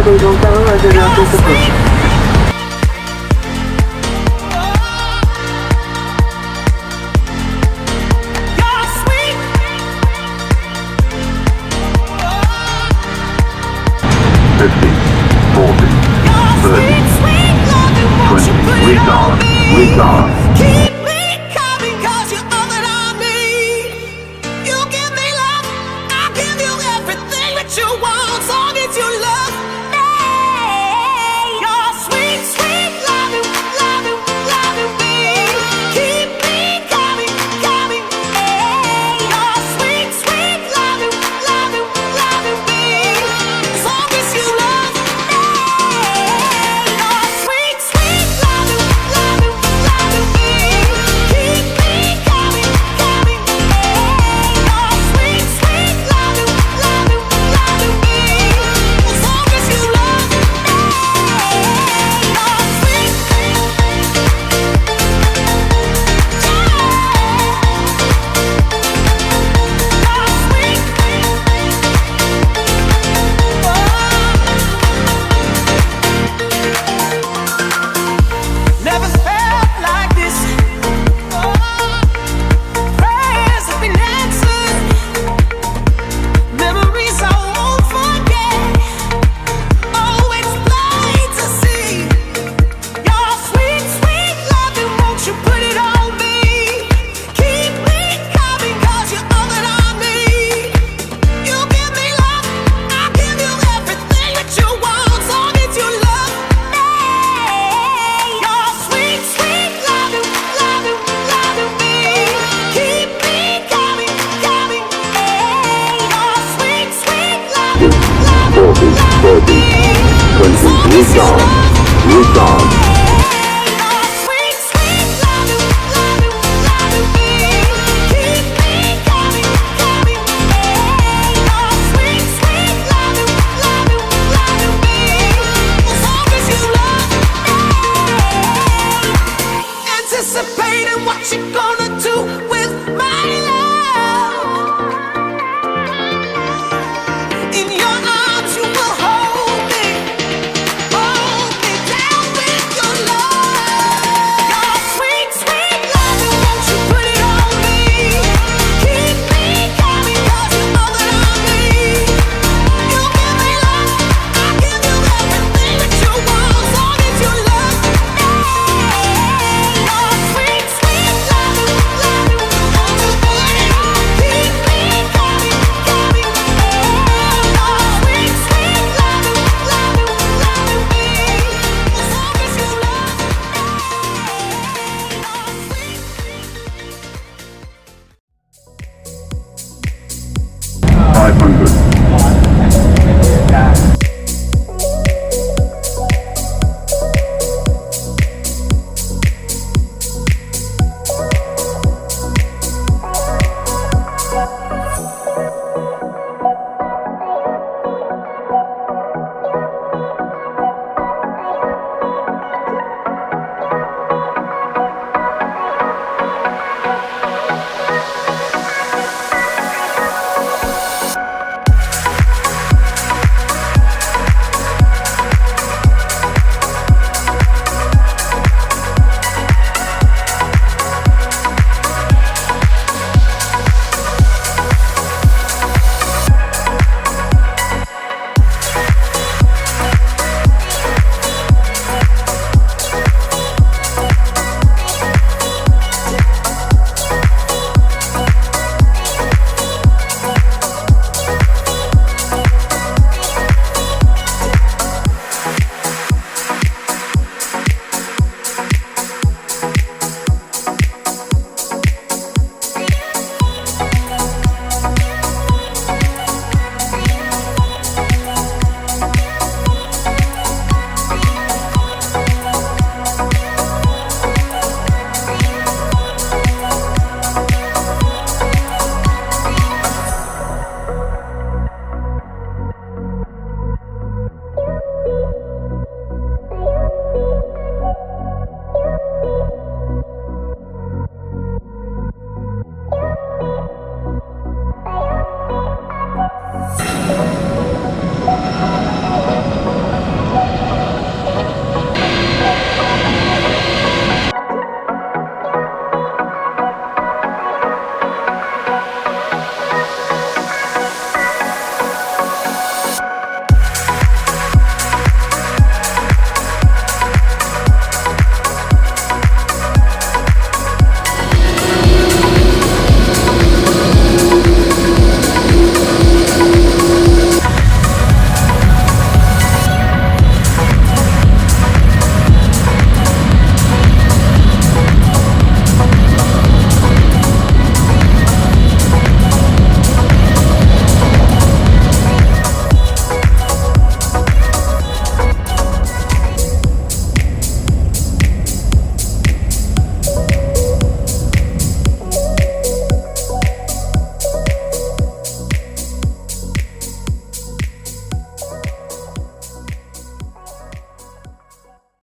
They don't know whether that is a push. Keep me coming, 'cause you're all that I need. You give me love, I'll give you everything that you want, as long as you love me. Your sweet, sweet loving, loving, loving me. Keep me coming, coming. Your sweet, sweet loving, loving, loving me, as long as you love me. Your sweet, sweet loving, loving, loving me. Keep me coming, coming. Your sweet, sweet loving, loving, loving me, as long as you love me. Your sweet, never felt like this. Prayers have been answered. Memories I won't forget. Oh, it's plain to see. Your sweet, sweet loving, won't you put it on me? Keep me coming, 'cause you're all that I need. You give me love, I'll give you everything that you want, as long as you love me. Your sweet, sweet loving, loving, loving me. Keep me coming, coming. Your sweet, sweet loving, loving, loving me, as long as you love me. Your sweet, sweet loving, loving, loving me. Keep me coming, coming. Your sweet, sweet loving, loving, loving me, as long as you love me. Anticipating what you're gonna